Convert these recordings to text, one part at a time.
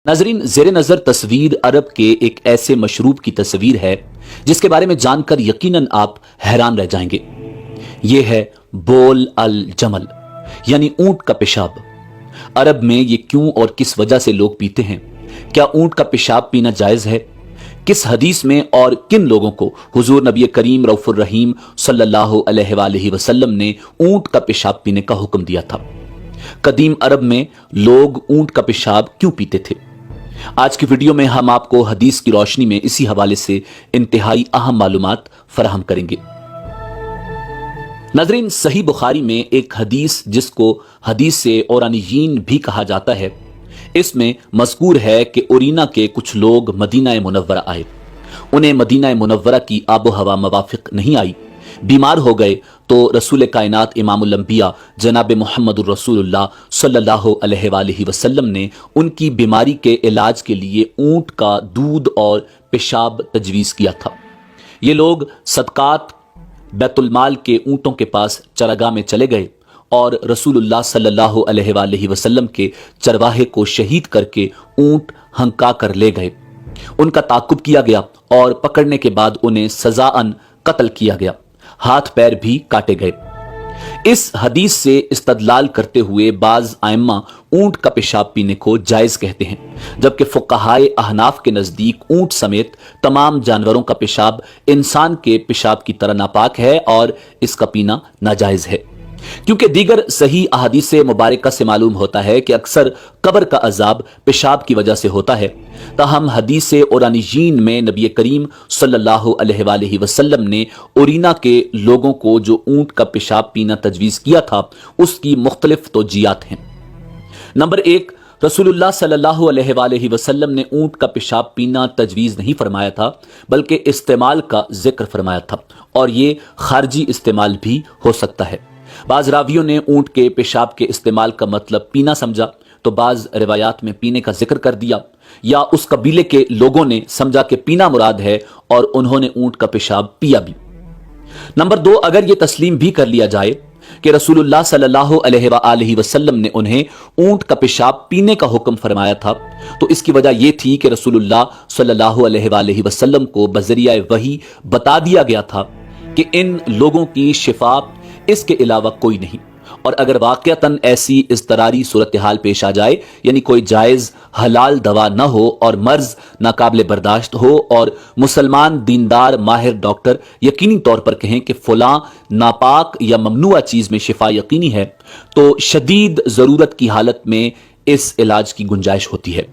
ناظرین، زیر نظر تصویر عرب کے ایک ایسے مشروب کی تصویر ہے جس کے بارے میں جان کر یقیناً آپ حیران رہ جائیں گے۔ یہ ہے بول الجمل، یعنی اونٹ کا پیشاب۔ عرب میں یہ کیوں اور کس وجہ سے لوگ پیتے ہیں؟ کیا اونٹ کا پیشاب پینا جائز ہے؟ کس حدیث میں اور کن لوگوں کو حضور نبی کریم رؤوف الرحیم صلی اللہ علیہ وآلہ وسلم نے اونٹ کا پیشاب پینے کا حکم دیا تھا؟ قدیم عرب میں لوگ اونٹ کا پیشاب کیوں پیتے تھے؟ آج کی ویڈیو میں ہم آپ کو حدیث کی روشنی میں اسی حوالے سے انتہائی اہم معلومات فراہم کریں گے۔ ناظرین، صحیح بخاری میں ایک حدیث جس کو حدیث اورانیین بھی کہا جاتا ہے، اس میں مذکور ہے کہ اورینا کے کچھ لوگ مدینہ منورہ آئے۔ انہیں مدینہ منورہ کی آب و ہوا موافق نہیں آئی، بیمار ہو گئے، تو رسول کائنات امام الانبیاء جناب محمد الرسول اللہ صلی اللہ علیہ وآلہ وسلم نے ان کی بیماری کے علاج کے لیے اونٹ کا دودھ اور پیشاب تجویز کیا تھا۔ یہ لوگ صدقات بیت المال کے اونٹوں کے پاس چراگاہ میں چلے گئے اور رسول اللہ صلی اللہ علیہ وآلہ وسلم کے چرواہے کو شہید کر کے اونٹ ہنکا کر لے گئے۔ ان کا تعاقب کیا گیا اور پکڑنے کے بعد انہیں سزاً قتل کیا گیا، ہاتھ پیر بھی کاٹے گئے۔ اس حدیث سے استدلال کرتے ہوئے بعض ائمہ اونٹ کا پیشاب پینے کو جائز کہتے ہیں، جبکہ فقہائے احناف کے نزدیک اونٹ سمیت تمام جانوروں کا پیشاب انسان کے پیشاب کی طرح ناپاک ہے اور اس کا پینا ناجائز ہے، کیونکہ دیگر صحیح احادیث مبارکہ سے معلوم ہوتا ہے کہ اکثر قبر کا عذاب پیشاب کی وجہ سے ہوتا ہے۔ تاہم حدیث اورانیین میں نبی کریم صلی اللہ علیہ وآلہ وسلم نے اورینا کے لوگوں کو جو اونٹ کا پیشاب پینا تجویز کیا تھا، اس کی مختلف توجیہات ہیں۔ نمبر 1، رسول اللہ صلی اللہ علیہ وآلہ وسلم نے اونٹ کا پیشاب پینا تجویز نہیں فرمایا تھا، بلکہ استعمال کا ذکر فرمایا تھا، اور یہ خارجی استعمال بھی ہو سکتا ہے۔ بعض راویوں نے اونٹ کے پیشاب کے استعمال کا مطلب پینا سمجھا، تو بعض روایات میں پینے کا ذکر کر دیا، یا اس قبیلے کے لوگوں نے سمجھا کہ پینا مراد ہے اور انہوں نے اونٹ کا پیشاب پیا بھی۔ نمبر 2، اگر یہ تسلیم بھی کر لیا جائے کہ رسول اللہ صلی اللہ علیہ وآلہ وسلم نے انہیں اونٹ کا پیشاب پینے کا حکم فرمایا تھا، تو اس کی وجہ یہ تھی کہ رسول اللہ صلی اللہ علیہ وآلہ وسلم کو بذریعہ وحی بتا دیا گیا تھا کہ ان لوگوں کی شفا اس کے علاوہ کوئی نہیں، اور اگر واقعتاً ایسی اضطراری صورتحال پیش آ جائے، یعنی کوئی جائز حلال دوا نہ ہو اور مرض ناقابل برداشت ہو، اور مسلمان دیندار ماہر ڈاکٹر یقینی طور پر کہیں کہ فلاں ناپاک یا ممنوعہ چیز میں شفا یقینی ہے، تو شدید ضرورت کی حالت میں اس علاج کی گنجائش ہوتی ہے۔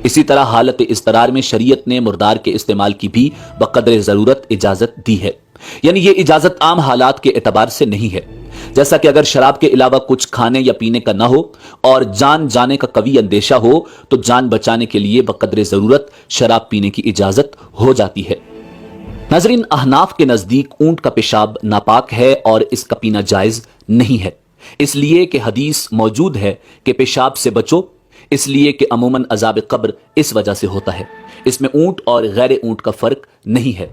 اسی طرح حالت اضطرار میں شریعت نے مردار کے استعمال کی بھی بقدر ضرورت اجازت دی ہے، یعنی یہ اجازت عام حالات کے اعتبار سے نہیں ہے، جیسا کہ اگر شراب کے علاوہ کچھ کھانے یا پینے کا نہ ہو اور جان جانے کا قوی اندیشہ ہو، تو جان بچانے کے لیے بقدر ضرورت شراب پینے کی اجازت ہو جاتی ہے۔ ناظرین، احناف کے نزدیک اونٹ کا پیشاب ناپاک ہے اور اس کا پینا جائز نہیں ہے، اس لیے کہ حدیث موجود ہے کہ پیشاب سے بچو، اس لیے کہ عموماً عذاب قبر اس وجہ سے ہوتا ہے۔ اس میں اونٹ اور غیر اونٹ کا فرق نہیں ہے۔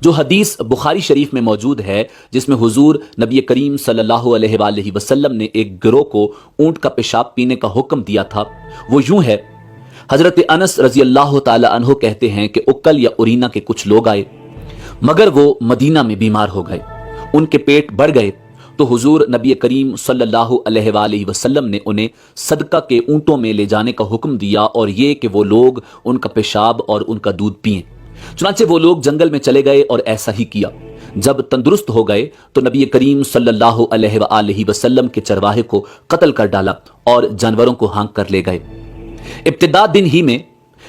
جو حدیث بخاری شریف میں موجود ہے، جس میں حضور نبی کریم صلی اللہ علیہ وآلہ وسلم نے ایک گروہ کو اونٹ کا پیشاب پینے کا حکم دیا تھا، وہ یوں ہے۔ حضرت انس رضی اللہ تعالی عنہ کہتے ہیں کہ اکل یا اورینا کے کچھ لوگ آئے، مگر وہ مدینہ میں بیمار ہو گئے، ان کے پیٹ بڑھ گئے، تو حضور نبی کریم صلی اللہ علیہ وآلہ وسلم نے انہیں صدقہ کے اونٹوں میں لے جانے کا حکم دیا، اور یہ کہ وہ لوگ ان کا پیشاب اور ان کا دودھ پئیں۔ چنانچہ وہ لوگ جنگل میں چلے گئے اور ایسا ہی کیا۔ جب تندرست ہو گئے تو نبی کریم صلی اللہ علیہ وآلہ وسلم کے چرواہے کو قتل کر ڈالا اور جانوروں کو ہانک کر لے گئے۔ ابتدا دن ہی میں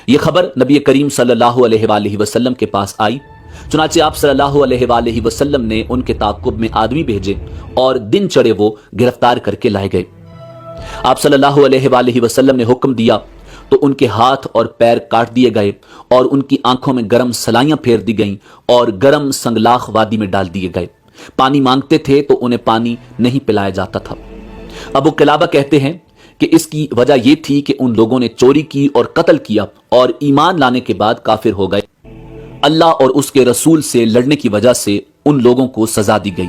یہ خبر نبی کریم صلی اللہ علیہ وآلہ وسلم کے پاس آئی، چنانچہ آپ صلی اللہ علیہ وآلہ وسلم نے ان کے تعاقب میں آدمی بھیجے اور دن چڑھے وہ گرفتار کر کے لائے گئے۔ آپ صلی اللہ علیہ وآلہ وسلم نے حکم دیا تو ان کے ہاتھ اور پیر کاٹ دیے گئے، اور ان کی آنکھوں میں گرم سلائیاں پھیر دی گئیں اور گرم سنگلاخ وادی میں ڈال دیے گئے۔ پانی مانگتے تھے تو انہیں پانی نہیں پلایا جاتا تھا۔ ابو قلابہ کہتے ہیں کہ اس کی وجہ یہ تھی کہ ان لوگوں نے چوری کی اور قتل کیا اور ایمان لانے کے بعد کافر ہو گئے۔ اللہ اور اس کے رسول سے لڑنے کی وجہ سے ان لوگوں کو سزا دی گئی۔